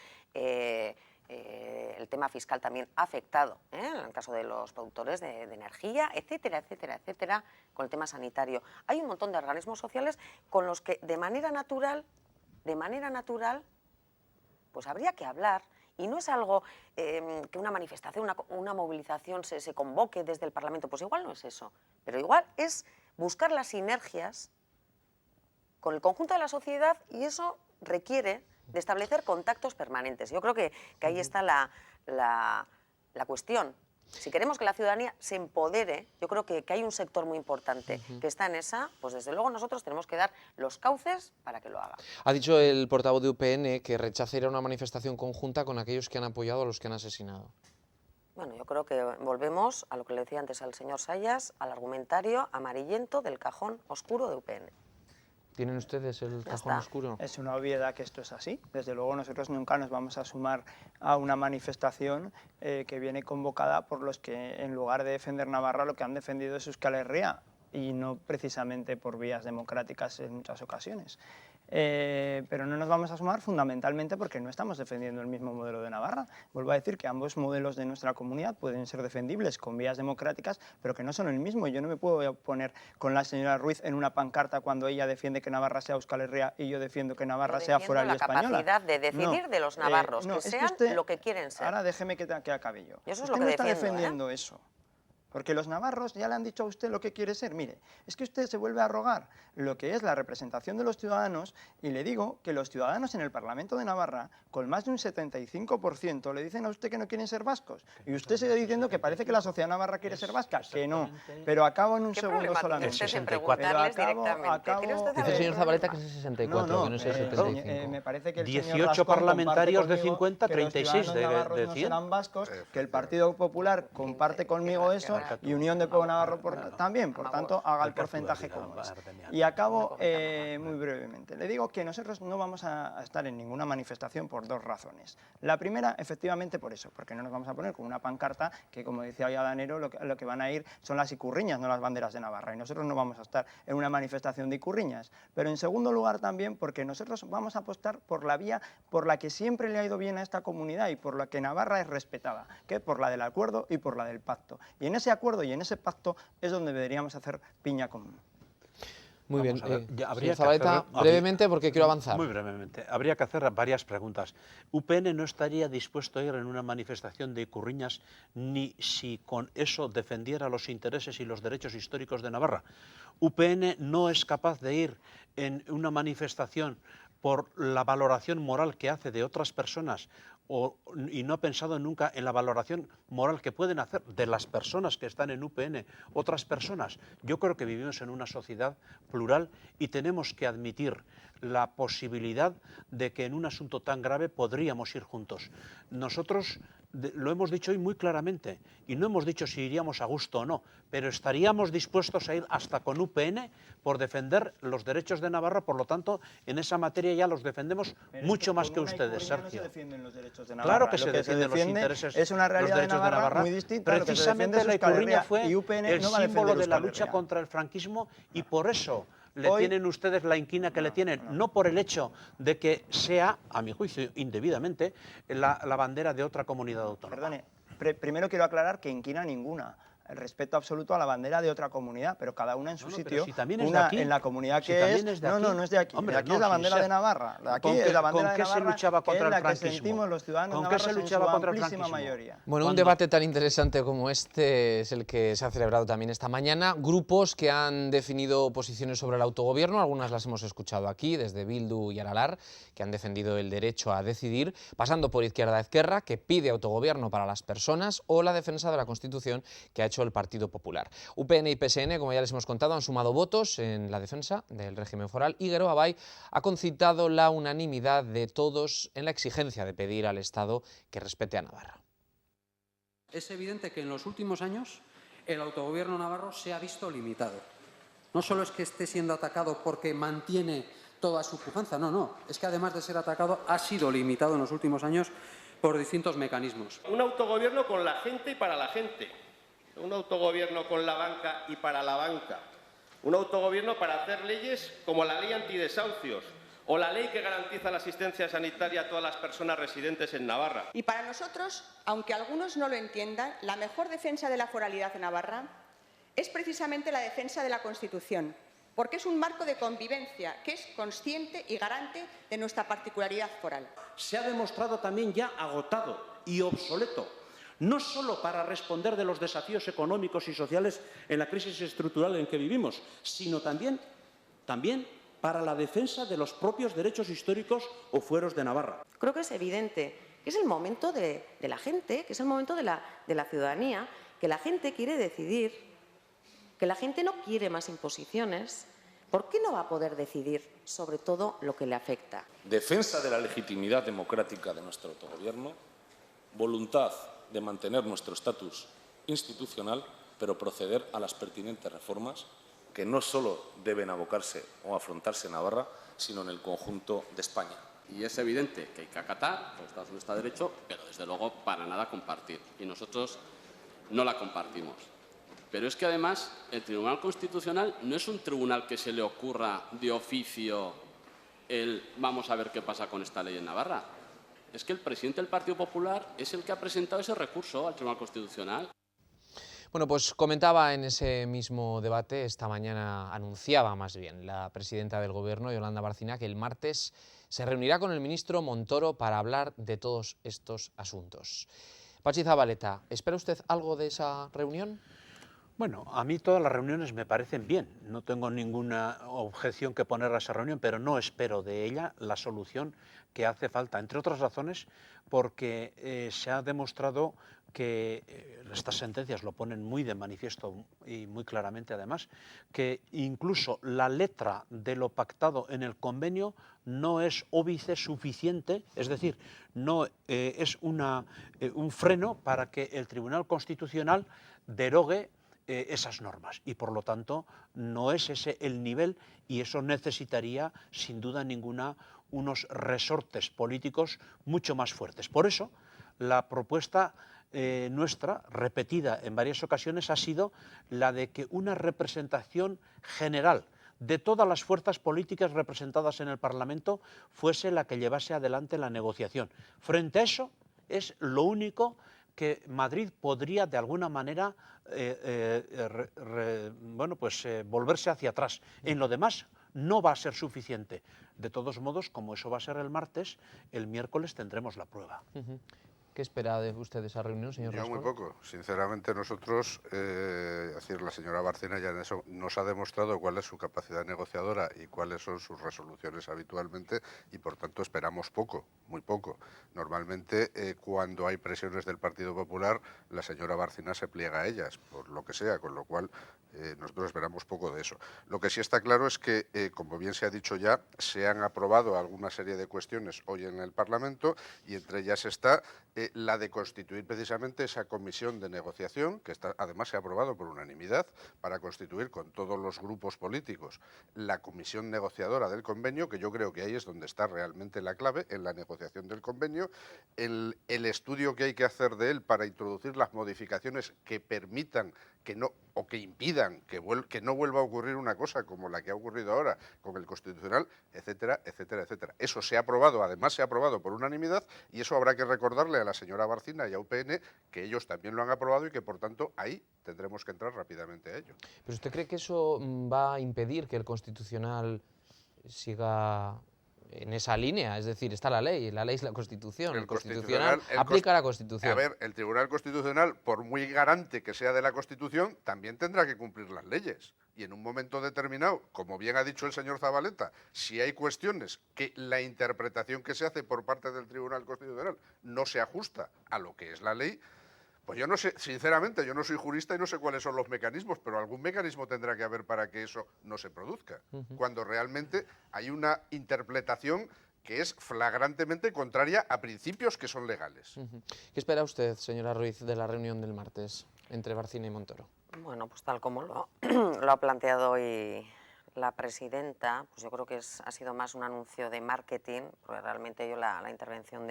el tema fiscal también ha afectado, en el caso de los productores de energía, etcétera, etcétera, etcétera, con el tema sanitario. Hay un montón de organismos sociales con los que de manera natural, pues habría que hablar. Y no es algo que una manifestación, una movilización se convoque desde el Parlamento, pues igual no es eso, pero igual es buscar las sinergias con el conjunto de la sociedad, y eso requiere de establecer contactos permanentes. Yo creo que ahí está la cuestión. Si queremos que la ciudadanía se empodere, yo creo que hay un sector muy importante que está en esa, pues desde luego nosotros tenemos que dar los cauces para que lo haga. Ha dicho el portavoz de UPN que rechaza ir a una manifestación conjunta con aquellos que han apoyado a los que han asesinado. Bueno, yo creo que volvemos a lo que le decía antes al señor Sayas, al argumentario amarillento del cajón oscuro de UPN. ¿Tienen ustedes el cajón oscuro? Es una obviedad que esto es así. Desde luego nosotros nunca nos vamos a sumar a una manifestación que viene convocada por los que, en lugar de defender Navarra, lo que han defendido es Euskal Herria, y no precisamente por vías democráticas en muchas ocasiones. Pero no nos vamos a sumar fundamentalmente porque no estamos defendiendo el mismo modelo de Navarra. Vuelvo a decir que ambos modelos de nuestra comunidad pueden ser defendibles con vías democráticas, pero que no son el mismo. Yo no me puedo poner con la señora Ruiz en una pancarta cuando ella defiende que Navarra sea Euskal Herria y yo defiendo que Navarra sea foral y española. La capacidad de decidir de los navarros, que sean lo que quieren ser. Ahora déjeme que acabe yo. Y eso es usted lo que no está defendiendo eso. Porque los navarros ya le han dicho a usted lo que quiere ser. Mire, es que usted se vuelve a arrogar lo que es la representación de los ciudadanos, y le digo que los ciudadanos en el Parlamento de Navarra, con más de un 75%, le dicen a usted que no quieren ser vascos. Y usted sigue diciendo que parece que la sociedad navarra quiere ser vasca, que no. Pero acabo en un segundo solamente. El 64. Dice el señor Zabaleta que es el 64, que no es el 75. Me parece que el 18 parlamentarios de 50, 36 de 100. No serán vascos, que el Partido Popular comparte conmigo eso, y Unión de Pueblo Navarro también, por tanto, haga el porcentaje como es. Y acabo muy brevemente. Le digo que nosotros no vamos a estar en ninguna manifestación por dos razones. La primera, efectivamente, por eso, porque no nos vamos a poner con una pancarta que, como decía ya Danero, lo que van a ir son las icurriñas, no las banderas de Navarra, y nosotros no vamos a estar en una manifestación de icurriñas. Pero en segundo lugar también porque nosotros vamos a apostar por la vía por la que siempre le ha ido bien a esta comunidad y por la que Navarra es respetada, que es por la del acuerdo y por la del pacto. Y en ese acuerdo y en ese pacto es donde deberíamos hacer piña común. Muy bien, habría Zabaleta, brevemente, porque quiero avanzar. Muy brevemente. Habría que hacer varias preguntas. UPN no estaría dispuesto a ir en una manifestación de icurriñas ni si con eso defendiera los intereses y los derechos históricos de Navarra. UPN no es capaz de ir en una manifestación por la valoración moral que hace de otras personas y no ha pensado nunca en la valoración moral que pueden hacer de las personas que están en UPN, otras personas. Yo creo que vivimos en una sociedad plural y tenemos que admitir la posibilidad de que en un asunto tan grave podríamos ir juntos. Nosotros lo hemos dicho hoy muy claramente y no hemos dicho si iríamos a gusto o no, pero estaríamos dispuestos a ir hasta con UPN por defender los derechos de Navarra. Por lo tanto, en esa materia ya los defendemos mucho más que ustedes, Sergio. No se defienden los derechos de Navarra. Claro que se defienden los intereses, es una realidad los derechos de Navarra. Muy distinta. Precisamente la icurriña fue el símbolo de la lucha Herria. Contra el franquismo y por eso le tienen ustedes la inquina que le tienen, no por el hecho de que sea, a mi juicio, indebidamente, la bandera de otra comunidad autónoma. Perdone, primero quiero aclarar que inquina ninguna. El respeto absoluto a la bandera de otra comunidad, pero cada una en su sitio, si también es una de aquí, en la comunidad si que es de aquí. No es de aquí. Hombre, de aquí es la bandera de Navarra. De aquí es la bandera de Navarra, ¿con qué se luchaba contra el franquismo? Que sentimos los ciudadanos ¿Con qué navarros se luchaba contra el amplísima franquismo? mayoría. Bueno, un debate tan interesante como este es el que se ha celebrado también esta mañana. Grupos que han definido posiciones sobre el autogobierno, algunas las hemos escuchado aquí, desde Bildu y Aralar, que han defendido el derecho a decidir, pasando por Izquierda Ezquerra, que pide autogobierno para las personas, o la defensa de la Constitución que ha hecho el Partido Popular. UPN y PSN, como ya les hemos contado, han sumado votos en la defensa del régimen foral y Geroa Bai ha concitado la unanimidad de todos en la exigencia de pedir al Estado que respete a Navarra. Es evidente que en los últimos años el autogobierno navarro se ha visto limitado. No solo es que esté siendo atacado porque mantiene toda su pujanza, no, es que además de ser atacado ha sido limitado en los últimos años por distintos mecanismos. Un autogobierno con la gente y para la gente. Un autogobierno con la banca y para la banca. Un autogobierno para hacer leyes como la ley antidesahucios o la ley que garantiza la asistencia sanitaria a todas las personas residentes en Navarra. Y para nosotros, aunque algunos no lo entiendan, la mejor defensa de la foralidad en Navarra es precisamente la defensa de la Constitución, porque es un marco de convivencia que es consciente y garante de nuestra particularidad foral. Se ha demostrado también ya agotado y obsoleto, no solo para responder de los desafíos económicos y sociales en la crisis estructural en que vivimos, sino también para la defensa de los propios derechos históricos o fueros de Navarra. Creo que es evidente que es el momento de la gente, que es el momento de la ciudadanía, que la gente quiere decidir, que la gente no quiere más imposiciones. ¿Por qué no va a poder decidir sobre todo lo que le afecta? Defensa de la legitimidad democrática de nuestro autogobierno, voluntad de mantener nuestro estatus institucional, pero proceder a las pertinentes reformas que no solo deben abocarse o afrontarse en Navarra, sino en el conjunto de España. Y es evidente que hay que acatar, el Estado está derecho, pero desde luego para nada compartir. Y nosotros no la compartimos. Pero es que además el Tribunal Constitucional no es un tribunal que se le ocurra de oficio el vamos a ver qué pasa con esta ley en Navarra. Es que el presidente del Partido Popular es el que ha presentado ese recurso al Tribunal Constitucional. Bueno, pues comentaba en ese mismo debate, esta mañana anunciaba más bien la presidenta del Gobierno, Yolanda Bárcena, que el martes se reunirá con el ministro Montoro para hablar de todos estos asuntos. Patxi Zabaleta, ¿espera usted algo de esa reunión? Bueno, a mí todas las reuniones me parecen bien, no tengo ninguna objeción que poner a esa reunión, pero no espero de ella la solución que hace falta, entre otras razones porque se ha demostrado que estas sentencias lo ponen muy de manifiesto y muy claramente además, que incluso la letra de lo pactado en el convenio no es óbice suficiente, es decir, no es un freno para que el Tribunal Constitucional derogue esas normas y por lo tanto no es ese el nivel y eso necesitaría sin duda ninguna unos resortes políticos mucho más fuertes. Por eso la propuesta nuestra, repetida en varias ocasiones, ha sido la de que una representación general de todas las fuerzas políticas representadas en el Parlamento fuese la que llevase adelante la negociación. Frente a eso es lo único que Madrid podría de alguna manera volverse hacia atrás. En lo demás no va a ser suficiente. De todos modos, como eso va a ser el martes, el miércoles tendremos la prueba. ¿Qué espera de usted de esa reunión, señor Yo Rascón? muy poco. Sinceramente nosotros, la señora Bárcena ya en eso nos ha demostrado cuál es su capacidad negociadora y cuáles son sus resoluciones habitualmente y por tanto esperamos poco, muy poco. Normalmente cuando hay presiones del Partido Popular la señora Bárcena se pliega a ellas, por lo que sea, con lo cual nosotros esperamos poco de eso. Lo que sí está claro es que, como bien se ha dicho ya, se han aprobado alguna serie de cuestiones hoy en el Parlamento y entre ellas está la de constituir precisamente esa comisión de negociación, que además se ha aprobado por unanimidad, para constituir con todos los grupos políticos la comisión negociadora del convenio, que yo creo que ahí es donde está realmente la clave, en la negociación del convenio, el estudio que hay que hacer de él para introducir las modificaciones que permitan que no, o que impidan que no vuelva a ocurrir una cosa como la que ha ocurrido ahora con el Constitucional, etcétera, etcétera, etcétera. Eso se ha aprobado, además se ha aprobado por unanimidad y eso habrá que recordarle a la señora Bárcena y a UPN que ellos también lo han aprobado y que por tanto ahí tendremos que entrar rápidamente a ello. ¿Pero usted cree que eso va a impedir que el Constitucional siga en esa línea? Es decir, está la ley es la Constitución, el Constitucional aplica la Constitución. A ver, el Tribunal Constitucional, por muy garante que sea de la Constitución, también tendrá que cumplir las leyes. Y en un momento determinado, como bien ha dicho el señor Zabaleta, si hay cuestiones que la interpretación que se hace por parte del Tribunal Constitucional no se ajusta a lo que es la ley, pues yo no sé, sinceramente, yo no soy jurista y no sé cuáles son los mecanismos, pero algún mecanismo tendrá que haber para que eso no se produzca, cuando realmente hay una interpretación que es flagrantemente contraria a principios que son legales. ¿Qué espera usted, señora Ruiz, de la reunión del martes entre Bárcena y Montoro? Bueno, pues tal como lo ha planteado hoy la presidenta, pues yo creo que ha sido más un anuncio de marketing, porque realmente yo la intervención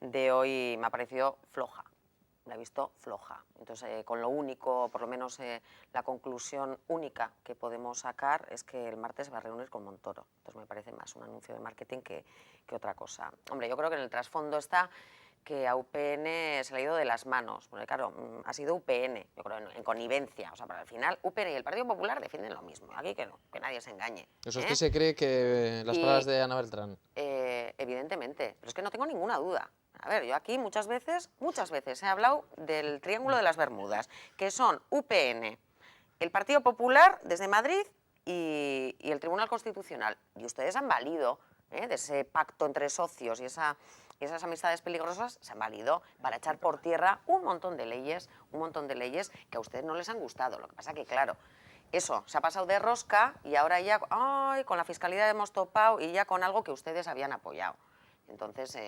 de hoy me ha parecido floja. la he visto floja. Entonces, con lo único, por lo menos la conclusión única que podemos sacar es que el martes va a reunir con Montoro. Entonces, me parece más un anuncio de marketing que otra cosa. Hombre, yo creo que en el trasfondo está que a UPN se le ha ido de las manos, porque claro, ha sido UPN, yo creo, en connivencia, o sea, para el final UPN y el Partido Popular defienden lo mismo, aquí que no, que nadie se engañe. ¿Eso usted se cree que las palabras de Ana Beltrán? Evidentemente, pero es que no tengo ninguna duda. A ver, yo aquí muchas veces he hablado del Triángulo de las Bermudas, que son UPN, el Partido Popular desde Madrid y el Tribunal Constitucional, y ustedes han valido de ese pacto entre socios y esas amistades peligrosas, se han valido para echar por tierra un montón de leyes que a ustedes no les han gustado. Lo que pasa que, claro, eso se ha pasado de rosca y ahora ya, con la fiscalidad hemos topado y ya con algo que ustedes habían apoyado. Entonces,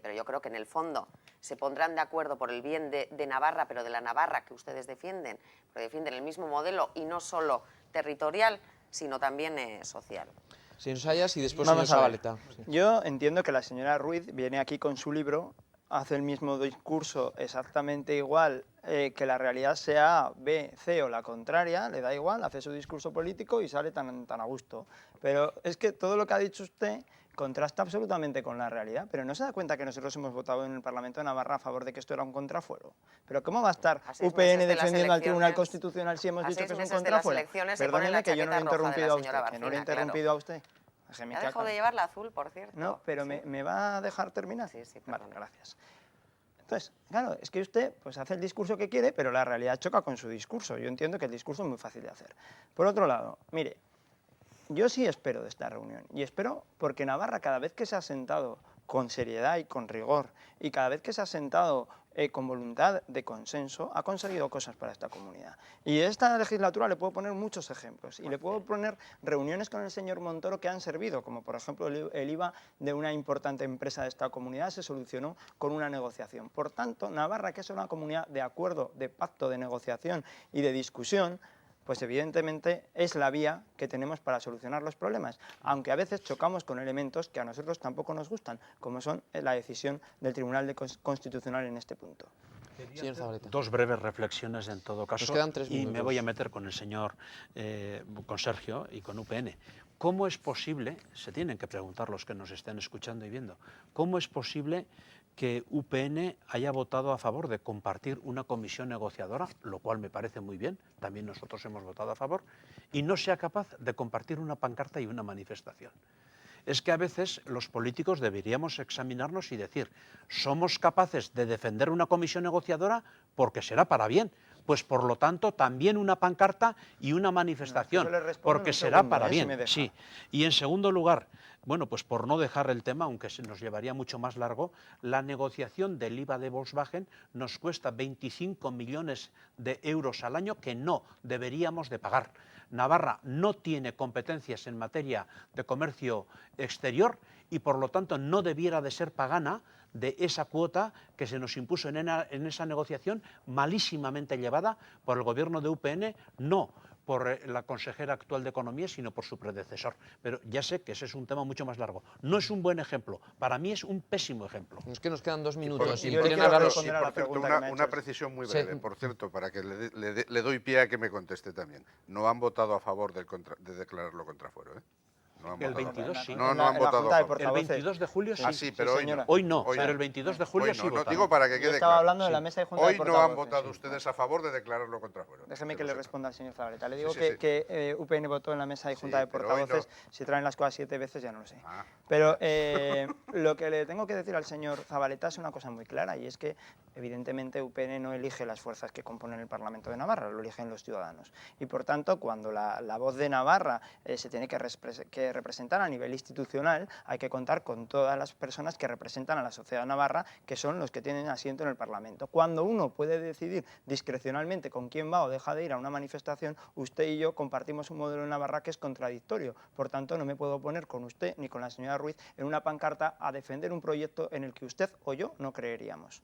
pero yo creo que en el fondo se pondrán de acuerdo por el bien de Navarra, pero de la Navarra que ustedes defienden, porque defienden el mismo modelo y no solo territorial, sino también social. Señor Sayas y después señor Zabaleta. Yo entiendo que la señora Ruiz viene aquí con su libro, hace el mismo discurso exactamente igual, que la realidad sea A, B, C o la contraria, le da igual, hace su discurso político y sale tan a gusto. Pero es que todo lo que ha dicho usted contrasta absolutamente con la realidad, pero ¿no se da cuenta que nosotros hemos votado en el Parlamento de Navarra a favor de que esto era un contrafuero? ¿Pero cómo va a estar UPN defendiendo al Tribunal Constitucional si hemos dicho que es un contrafuero? Perdóneme que yo no lo he interrumpido a usted, que no lo he interrumpido a usted. Me ha dejado de llevar la azul, por cierto. No, pero sí. ¿me va a dejar terminar? Sí, vale, gracias. Entonces, claro, es que usted pues, hace el discurso que quiere, pero la realidad choca con su discurso. Yo entiendo que el discurso es muy fácil de hacer. Por otro lado, mire, yo sí espero de esta reunión, y espero porque Navarra cada vez que se ha sentado con seriedad y con rigor, y cada vez que se ha sentado con voluntad de consenso, ha conseguido cosas para esta comunidad. Y esta legislatura le puedo poner muchos ejemplos, y le puedo poner reuniones con el señor Montoro que han servido, como por ejemplo el IVA de una importante empresa de esta comunidad se solucionó con una negociación. Por tanto, Navarra, que es una comunidad de acuerdo, de pacto, de negociación y de discusión, pues evidentemente es la vía que tenemos para solucionar los problemas, aunque a veces chocamos con elementos que a nosotros tampoco nos gustan, como son la decisión del Tribunal Constitucional en este punto. Señor Zabaleta. Dos breves reflexiones en todo caso. Nos quedan 3 minutos. Y me voy a meter con el señor, con Sergio y con UPN. ¿Cómo es posible, se tienen que preguntar los que nos estén escuchando y viendo, cómo es posible que UPN haya votado a favor de compartir una comisión negociadora, lo cual me parece muy bien, también nosotros hemos votado a favor, y no sea capaz de compartir una pancarta y una manifestación? Es que a veces los políticos deberíamos examinarnos y decir, ¿somos capaces de defender una comisión negociadora? Porque será para bien. Pues por lo tanto también una pancarta y una manifestación, porque será para bien. Sí. Y en segundo lugar, bueno, pues por no dejar el tema, aunque se nos llevaría mucho más largo, la negociación del IVA de Volkswagen nos cuesta 25 millones de euros al año que no deberíamos de pagar. Navarra no tiene competencias en materia de comercio exterior y por lo tanto no debiera de ser pagana de esa cuota que se nos impuso en esa negociación malísimamente llevada por el gobierno de UPN, no por la consejera actual de Economía, sino por su predecesor. Pero ya sé que ese es un tema mucho más largo. No es un buen ejemplo, para mí es un pésimo ejemplo. Es que nos quedan 2 minutos. Una precisión muy breve, por cierto, para que le doy pie a que me conteste también. No han votado a favor de declararlo contrafuero, ¿eh? No el 22 sí. No han votado a favor. El 22 de julio sí. Ah, sí, pero hoy no. Hoy no, pero el 22 de julio sí votaron. Digo para que quede estaba claro. hablando de la mesa de junta Hoy de no portavoces. han votado ustedes a favor de declararlo contrafuero. Déjeme que le responda al señor Zabaleta. Le digo Sí. que UPN votó en la mesa de junta de portavoces. Si traen las cosas 7 veces ya no lo sé. Ah. Pero lo que le tengo que decir al señor Zabaleta es una cosa muy clara, y es que evidentemente UPN no elige las fuerzas que componen el Parlamento de Navarra, lo eligen los ciudadanos. Y por tanto, cuando la voz de Navarra se tiene que representar a nivel institucional, hay que contar con todas las personas que representan a la sociedad navarra, que son los que tienen asiento en el Parlamento. Cuando uno puede decidir discrecionalmente con quién va o deja de ir a una manifestación, usted y yo compartimos un modelo en Navarra que es contradictorio. Por tanto, no me puedo poner con usted ni con la señora Ruiz en una pancarta a defender un proyecto en el que usted o yo no creeríamos.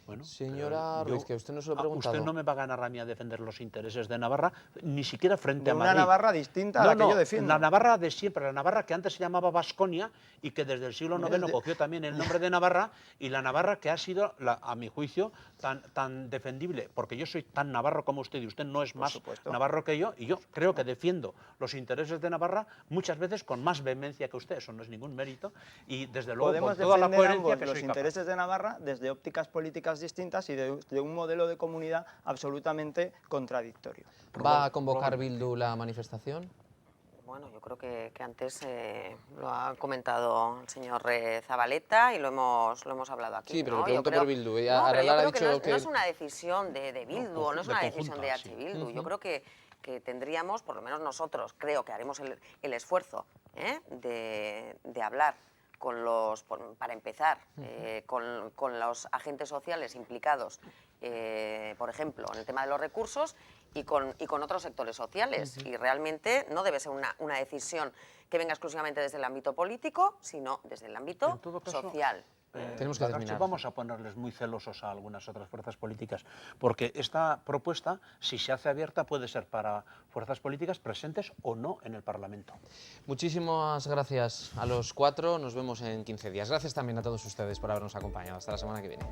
Bueno, señora Ruiz, que usted no se lo ha preguntado. Usted no me va a ganar a mí a defender los intereses de Navarra, ni siquiera frente de a Madrid. una Navarra distinta a la que yo defiendo. La Navarra de siempre, la Navarra que antes se llamaba Baskonia y que desde el siglo IX cogió también el nombre de Navarra, y la Navarra que ha sido, a mi juicio, tan defendible, porque yo soy tan navarro como usted y usted no es más navarro que yo, y yo creo que defiendo los intereses de Navarra muchas veces con más vehemencia que usted, eso no es ningún mérito, y desde luego podemos con toda la defender coherencia ambos que los soy intereses de Navarra desde ópticas políticas distintas y de un modelo de comunidad absolutamente contradictorio. ¿Va a convocar Bildu la manifestación? Bueno, yo creo que antes lo ha comentado el señor Zabaleta y lo hemos hablado aquí. Sí, pero ¿no? le pregunto por Bildu. Pero yo creo que no es una decisión de Bildu, o no es una decisión de H. Bildu. Yo creo que tendríamos, por lo menos nosotros, creo que haremos el esfuerzo de hablar para empezar, con los agentes sociales implicados, por ejemplo, en el tema de los recursos y con otros sectores sociales. Y realmente no debe ser una decisión que venga exclusivamente desde el ámbito político, sino desde el ámbito social. Tenemos que terminar. Vamos a ponerles muy celosos a algunas otras fuerzas políticas, porque esta propuesta, si se hace abierta, puede ser para fuerzas políticas presentes o no en el Parlamento. Muchísimas gracias a los cuatro, nos vemos en 15 días. Gracias también a todos ustedes por habernos acompañado. Hasta la semana que viene.